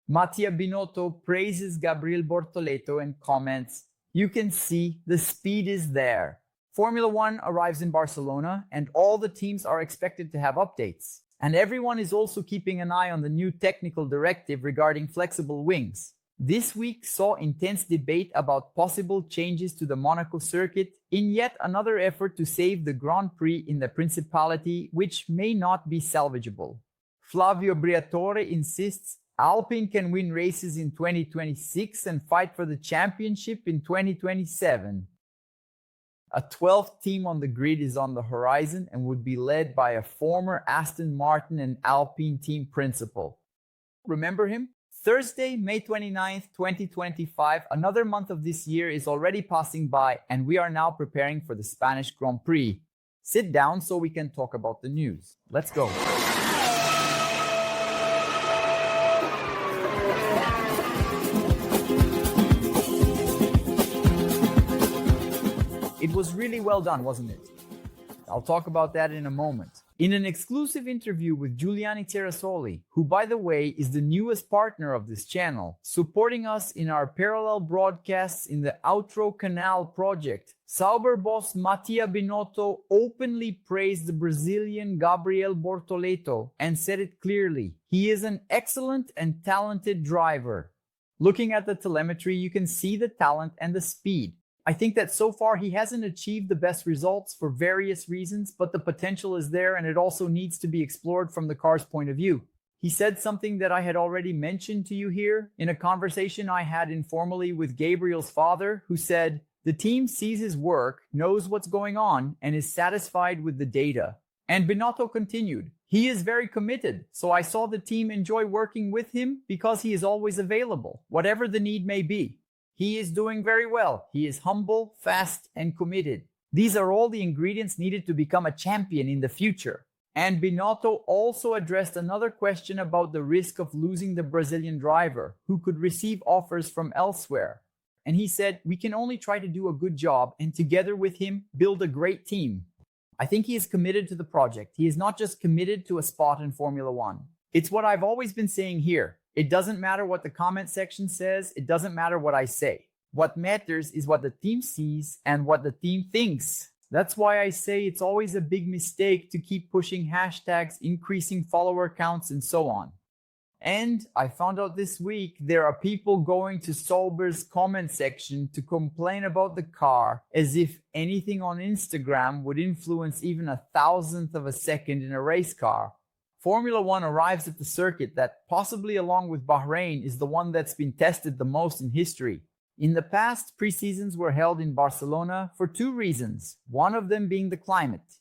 Mattia Binotto praises Gabriel Bortoleto and comments, "You can see the speed is there." Formula One arrives in Barcelona and all the teams are expected to have updates. And everyone is also keeping an eye on the new technical directive regarding flexible wings. This week saw intense debate about possible changes to the Monaco circuit in yet another effort to save the Grand Prix in the Principality, which may not be salvageable. Flavio Briatore insists Alpine can win races in 2026 and fight for the championship in 2027. A 12th team on the grid is on the horizon and would be led by a former Aston Martin and Alpine team principal. Remember him? Thursday, May 29th, 2025, another month of this year is already passing by and we are now preparing for the Spanish Grand Prix. Sit down so we can talk about the news. Let's go. It was really well done, wasn't it? I'll talk about that in a moment. In an exclusive interview with Giuliani Terrasoli, who by the way is the newest partner of this channel, supporting us in our parallel broadcasts in the Outro Canal project, Sauber boss Mattia Binotto openly praised the Brazilian Gabriel Bortoleto and said it clearly, he is an excellent and talented driver. Looking at the telemetry, you can see the talent and the speed. I think that so far he hasn't achieved the best results for various reasons, but the potential is there and it also needs to be explored from the car's point of view. He said something that I had already mentioned to you here in a conversation I had informally with Gabriel's father, who said, "The team sees his work, knows what's going on, and is satisfied with the data." And Binotto continued, "He is very committed, so I saw the team enjoy working with him because he is always available, whatever the need may be. He is doing very well. He is humble, fast, and committed. These are all the ingredients needed to become a champion in the future." And Binotto also addressed another question about the risk of losing the Brazilian driver, who could receive offers from elsewhere. And he said, "We can only try to do a good job and together with him, build a great team." I think he is committed to the project. He is not just committed to a spot in Formula One. It's what I've always been saying here. It doesn't matter what the comment section says. It doesn't matter what I say. What matters is what the team sees and what the team thinks. That's why I say it's always a big mistake to keep pushing hashtags, increasing follower counts, and so on. And I found out this week there are people going to Sauber's comment section to complain about the car as if anything on Instagram would influence even 1,000th of a second in a race car. Formula One arrives at the circuit that, possibly along with Bahrain, is the one that's been tested the most in history. In the past, pre-seasons were held in Barcelona for two reasons, one of them being the climate.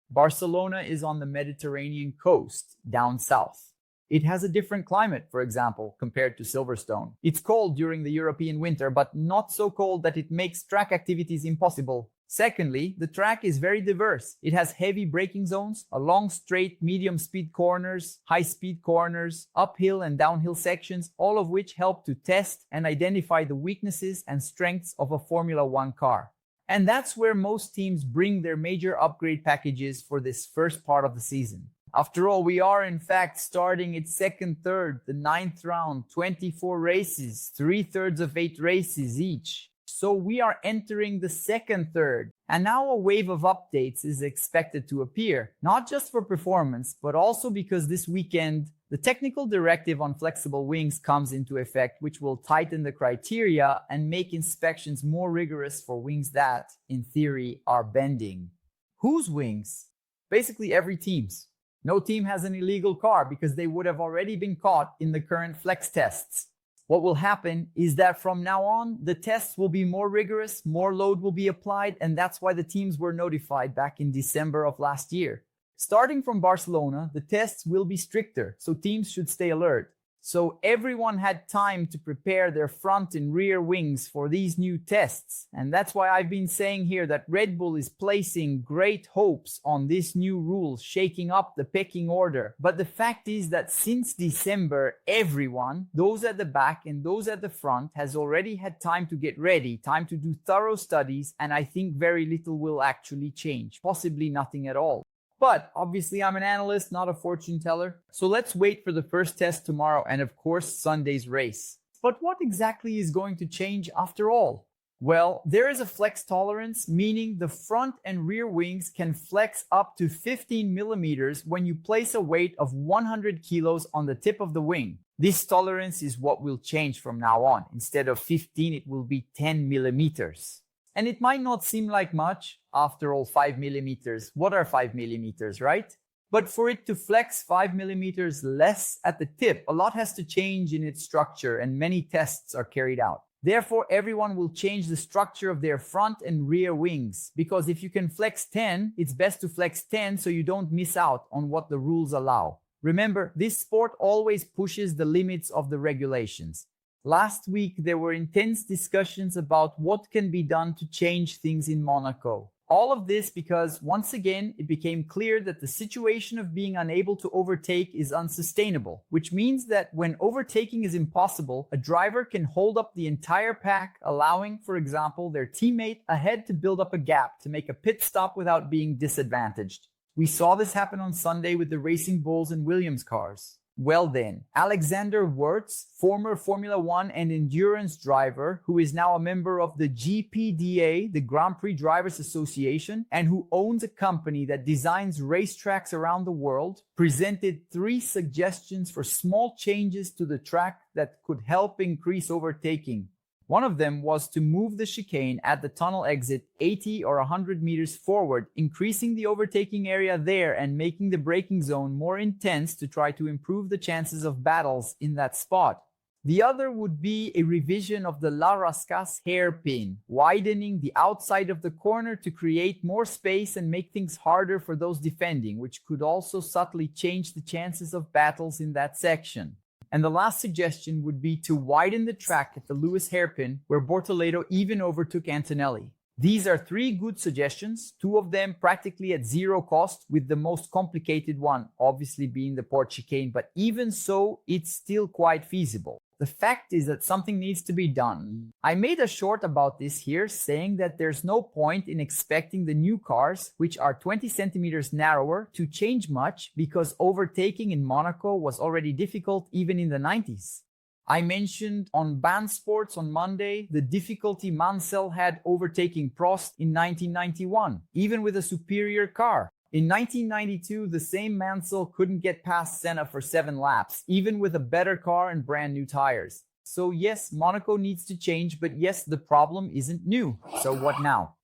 Barcelona is on the Mediterranean coast, down south. It has a different climate, for example, compared to Silverstone. It's cold during the European winter, but not so cold that it makes track activities impossible. Secondly, the track is very diverse. It has heavy braking zones, a long straight medium-speed corners, high-speed corners, uphill and downhill sections, all of which help to test and identify the weaknesses and strengths of a Formula One car. And that's where most teams bring their major upgrade packages for this first part of the season. After all, we are in fact starting its second third, the 9th round, 24 races, 3/3 of 8 races each. So we are entering the second third, and now a wave of updates is expected to appear, not just for performance, but also because this weekend, the technical directive on flexible wings comes into effect, which will tighten the criteria and make inspections more rigorous for wings that, in theory, are bending. Whose wings? Basically every team's. No team has an illegal car because they would have already been caught in the current flex tests. What will happen is that from now on, the tests will be more rigorous, more load will be applied, and that's why the teams were notified back in December of last year. Starting from Barcelona, the tests will be stricter, so teams should stay alert. So everyone had time to prepare their front and rear wings for these new tests. And that's why I've been saying here that Red Bull is placing great hopes on this new rule, shaking up the pecking order. But the fact is that since December, everyone, those at the back and those at the front, has already had time to get ready, time to do thorough studies, and I think very little will actually change, possibly nothing at all. But obviously I'm an analyst, not a fortune teller. So let's wait for the first test tomorrow and of course Sunday's race. But what exactly is going to change after all? Well, there is a flex tolerance, meaning the front and rear wings can flex up to 15 millimeters when you place a weight of 100 kilos on the tip of the wing. This tolerance is what will change from now on. Instead of 15, it will be 10 millimeters. And it might not seem like much. After all, 5 millimeters. What are 5 millimeters, right? But for it to flex 5 millimeters less at the tip, a lot has to change in its structure and many tests are carried out. Therefore, everyone will change the structure of their front and rear wings. Because if you can flex 10, it's best to flex 10 so you don't miss out on what the rules allow. Remember, this sport always pushes the limits of the regulations. Last week, there were intense discussions about what can be done to change things in Monaco. All of this because, once again, it became clear that the situation of being unable to overtake is unsustainable, which means that when overtaking is impossible, a driver can hold up the entire pack, allowing, for example, their teammate ahead to build up a gap to make a pit stop without being disadvantaged. We saw this happen on Sunday with the Racing Bulls and Williams cars. Well then, Alexander Wurz, former Formula 1 and endurance driver, who is now a member of the GPDA, the Grand Prix Drivers Association, and who owns a company that designs racetracks around the world, presented 3 suggestions for small changes to the track that could help increase overtaking. One of them was to move the chicane at the tunnel exit 80 or 100 meters forward, increasing the overtaking area there and making the braking zone more intense to try to improve the chances of battles in that spot. The other would be a revision of the La Rascasse hairpin, widening the outside of the corner to create more space and make things harder for those defending, which could also subtly change the chances of battles in that section. And the last suggestion would be to widen the track at the Lewis hairpin, where Bortoleto even overtook Antonelli. These are 3 good suggestions, 2 of them practically at zero cost, with the most complicated one obviously being the port chicane, but even so, it's still quite feasible. The fact is that something needs to be done. I made a short about this here, saying that there's no point in expecting the new cars, which are 20 centimeters narrower, to change much because overtaking in Monaco was already difficult even in the 90s. I mentioned on Band Sports on Monday the difficulty Mansell had overtaking Prost in 1991, even with a superior car. In 1992, the same Mansell couldn't get past Senna for 7 laps, even with a better car and brand new tires. So yes, Monaco needs to change, but yes, the problem isn't new. So what now?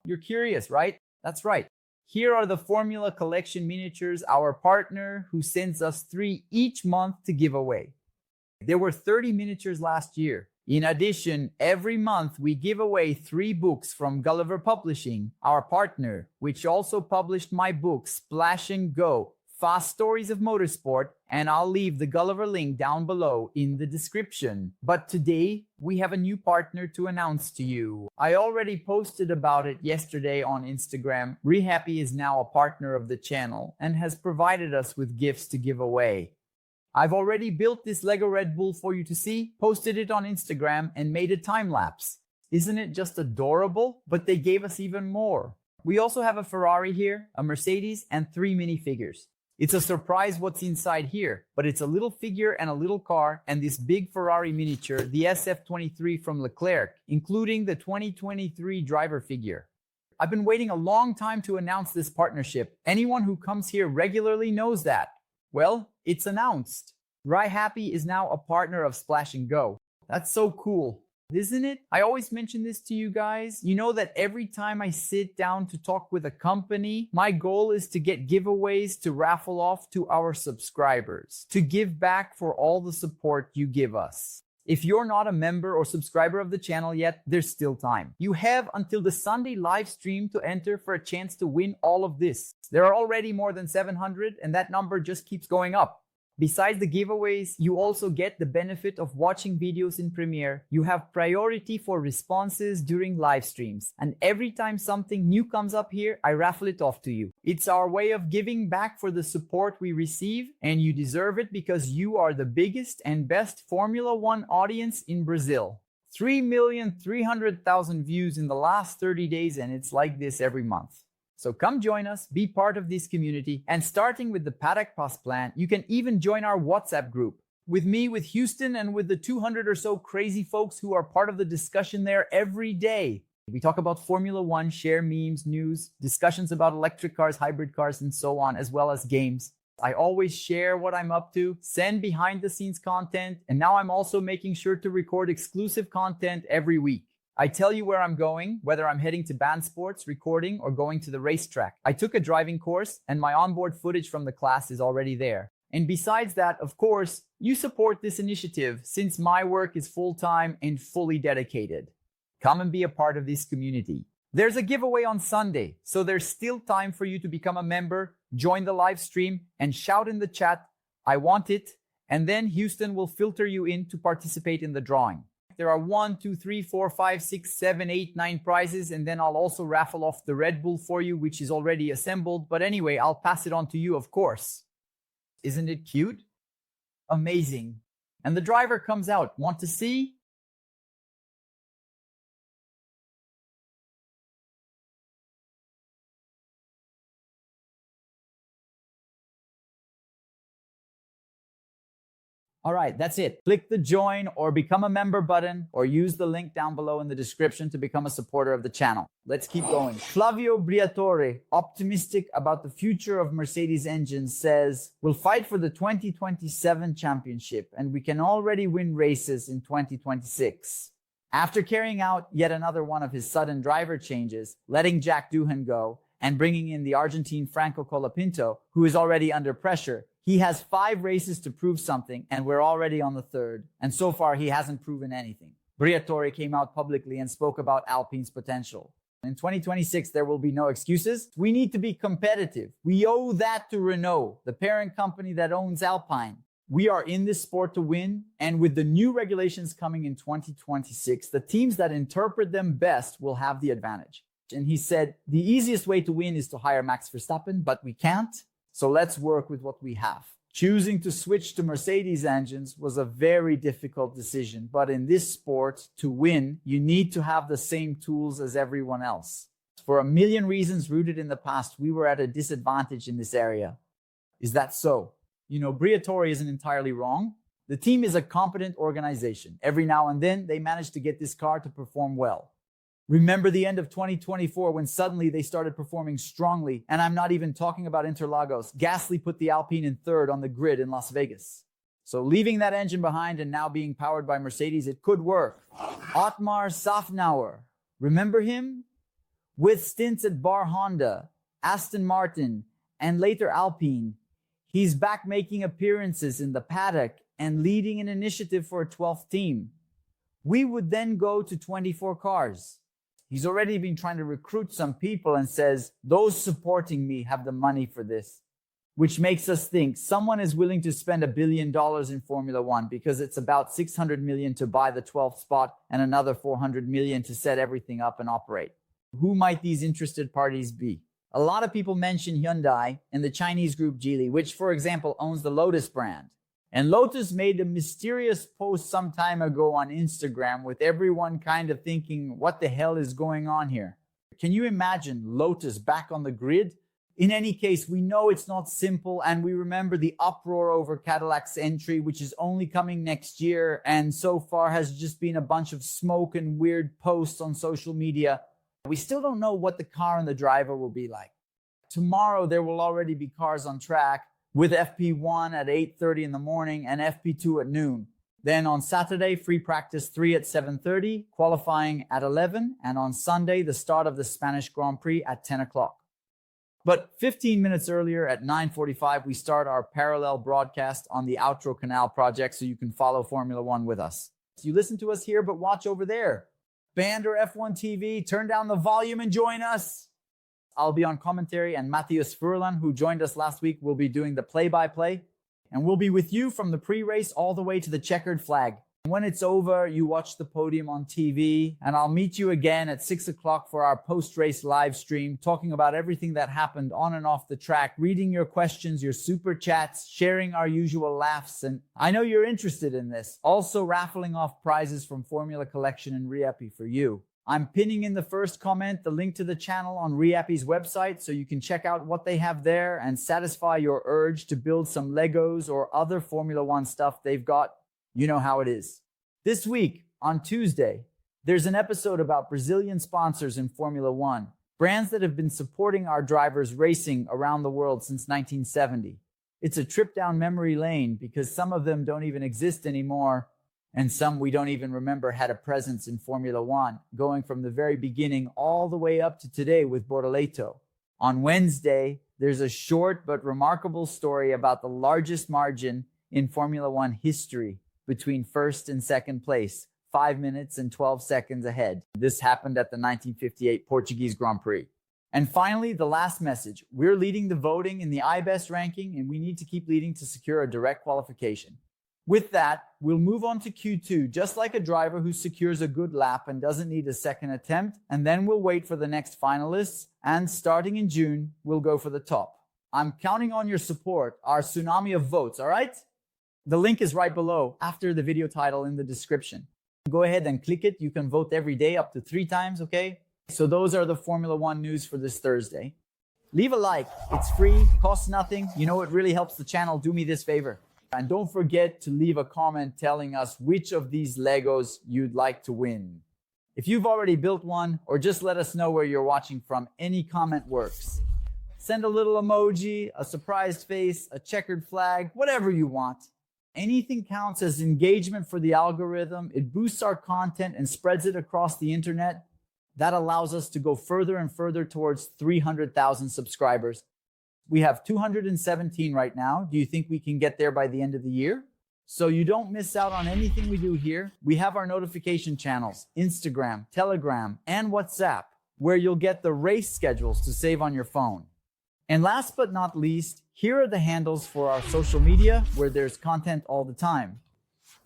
You're curious, right? That's right. Here are the Formula Collection miniatures, our partner, who sends us 3 each month to give away. There were 30 miniatures last year. In addition, every month we give away 3 books from Gulliver Publishing, our partner, which also published my book, Splash and Go, Fast Stories of Motorsport, and I'll leave the Gulliver link down below in the description. But today, we have a new partner to announce to you. I already posted about it yesterday on Instagram. Rehappy is now a partner of the channel and has provided us with gifts to give away. I've already built this Lego Red Bull for you to see, posted it on Instagram, and made a time lapse. Isn't it just adorable? But they gave us even more. We also have a Ferrari here, a Mercedes, and 3 minifigures. It's a surprise what's inside here, but it's a little figure and a little car, and this big Ferrari miniature, the SF23 from Leclerc, including the 2023 driver figure. I've been waiting a long time to announce this partnership. Anyone who comes here regularly knows that. Well, it's announced. Rehappy is now a partner of Splash and Go. That's so cool, isn't it? I always mention this to you guys. You know that every time I sit down to talk with a company, my goal is to get giveaways to raffle off to our subscribers, to give back for all the support you give us. If you're not a member or subscriber of the channel yet, there's still time. You have until the Sunday live stream to enter for a chance to win all of this. There are already more than 700 and that number just keeps going up. Besides the giveaways, you also get the benefit of watching videos in Premiere. You have priority for responses during live streams. And every time something new comes up here, I raffle it off to you. It's our way of giving back for the support we receive, and you deserve it because you are the biggest and best Formula 1 audience in Brazil. 3,300,000 views in the last 30 days, and it's like this every month. So come join us, be part of this community, and starting with the Paddock Pass plan, you can even join our WhatsApp group. With me, with Houston, and with the 200 or so crazy folks who are part of the discussion there every day. We talk about Formula One, share memes, news, discussions about electric cars, hybrid cars, and so on, as well as games. I always share what I'm up to, send behind-the-scenes content, and now I'm also making sure to record exclusive content every week. I tell you where I'm going, whether I'm heading to band sports, recording, or going to the racetrack. I took a driving course, and my onboard footage from the class is already there. And besides that, of course, you support this initiative since my work is full-time and fully dedicated. Come and be a part of this community. There's a giveaway on Sunday, so there's still time for you to become a member, join the live stream, and shout in the chat, "I want it," and then Houston will filter you in to participate in the drawing. There are 1, 2, 3, 4, 5, 6, 7, 8, 9 prizes, and then I'll also raffle off the Red Bull for you, which is already assembled. But anyway, I'll pass it on to you, of course. Isn't it cute? Amazing. And the driver comes out. Want to see? All right, that's it. Click the join or become a member button or use the link down below in the description to become a supporter of the channel. Let's keep going. Flavio Briatore, optimistic about the future of Mercedes engines, says, "We'll fight for the 2027 championship and we can already win races in 2026. After carrying out yet another one of his sudden driver changes, letting Jack Doohan go and bringing in the Argentine Franco Colapinto, who is already under pressure, he has 5 races to prove something, and we're already on the 3rd. And so far, he hasn't proven anything." Briatore came out publicly and spoke about Alpine's potential. In 2026, there will be no excuses. We need to be competitive. We owe that to Renault, the parent company that owns Alpine. We are in this sport to win, and with the new regulations coming in 2026, the teams that interpret them best will have the advantage. And he said, "The easiest way to win is to hire Max Verstappen, but we can't. So let's work with what we have." Choosing to switch to Mercedes engines was a very difficult decision, but in this sport, to win, you need to have the same tools as everyone else. For a million reasons rooted in the past, we were at a disadvantage in this area. Is that so? Briatore isn't entirely wrong. The team is a competent organization. Every now and then, they manage to get this car to perform well. Remember the end of 2024 when suddenly they started performing strongly, and I'm not even talking about Interlagos. Gasly put the Alpine in 3rd on the grid in Las Vegas. So leaving that engine behind and now being powered by Mercedes, it could work. Otmar Szafnauer, remember him? With stints at Honda, Aston Martin, and later Alpine, he's back making appearances in the paddock and leading an initiative for a 12th team. We would then go to 24 cars. He's already been trying to recruit some people and says, "Those supporting me have the money for this," which makes us think someone is willing to spend $1 billion in Formula One because it's about $600 million to buy the 12th spot and another $400 million to set everything up and operate. Who might these interested parties be? A lot of people mention Hyundai and the Chinese group Geely, which, for example, owns the Lotus brand. And Lotus made a mysterious post some time ago on Instagram with everyone kind of thinking, what the hell is going on here? Can you imagine Lotus back on the grid? In any case, we know it's not simple, and we remember the uproar over Cadillac's entry, which is only coming next year, and so far has just been a bunch of smoke and weird posts on social media. We still don't know what the car and the driver will be like. Tomorrow, there will already be cars on track, with FP1 at 8:30 in the morning and FP2 at noon. Then on Saturday, free practice 3 at 7:30, qualifying at 11, and on Sunday, the start of the Spanish Grand Prix at 10 o'clock. But 15 minutes earlier at 9:45, we start our parallel broadcast on the Outro Canal project so you can follow Formula One with us. So you listen to us here, but watch over there. Band or F1 TV, turn down the volume and join us. I'll be on commentary, and Mattia Binotto, who joined us last week, will be doing the play-by-play. And we'll be with you from the pre-race all the way to the checkered flag. When it's over, you watch the podium on TV, and I'll meet you again at 6 o'clock for our post-race live stream, talking about everything that happened on and off the track, reading your questions, your super chats, sharing our usual laughs, and I know you're interested in this. Also raffling off prizes from Formula Collection and Riepi for you. I'm pinning in the first comment the link to the channel on 𝘾𝙤𝙥𝙮𝙯's website so you can check out what they have there and satisfy your urge to build some Legos or other Formula One stuff they've got. You know how it is. This week, on Tuesday, there's an episode about Brazilian sponsors in Formula One, brands that have been supporting our drivers racing around the world since 1970. It's a trip down memory lane because some of them don't even exist anymore, and some we don't even remember had a presence in Formula One, going from the very beginning all the way up to today with Bortoleto. On Wednesday, there's a short but remarkable story about the largest margin in Formula One history between first and second place, 5 minutes and 12 seconds ahead. This happened at the 1958 Portuguese Grand Prix. And finally, the last message. We're leading the voting in the iBest ranking, and we need to keep leading to secure a direct qualification. With that, we'll move on to Q2, just like a driver who secures a good lap and doesn't need a second attempt, and then we'll wait for the next finalists, and starting in June, we'll go for the top. I'm counting on your support, our tsunami of votes, all right? The link is right below, after the video title in the description. Go ahead and click it. You can vote every day up to 3 times, okay? So those are the Formula One news for this Thursday. Leave a like. It's free, costs nothing. You know, it really helps the channel. Do me this favor. And don't forget to leave a comment telling us which of these Legos you'd like to win. If you've already built one, or just let us know where you're watching from, any comment works. Send a little emoji, a surprised face, a checkered flag, whatever you want. Anything counts as engagement for the algorithm. It boosts our content and spreads it across the internet. That allows us to go further and further towards 300,000 subscribers. We have 217 right now. Do you think we can get there by the end of the year? So you don't miss out on anything we do here. We have our notification channels, Instagram, Telegram, and WhatsApp, where you'll get the race schedules to save on your phone. And last but not least, here are the handles for our social media where there's content all the time.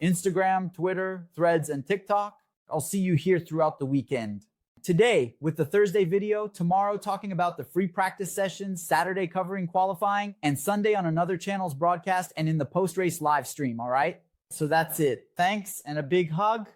Instagram, Twitter, Threads, and TikTok. I'll see you here throughout the weekend. Today with the Thursday video, tomorrow talking about the free practice sessions, Saturday covering qualifying, and Sunday on another channel's broadcast and in the post-race live stream, all right? So that's it. Thanks and a big hug.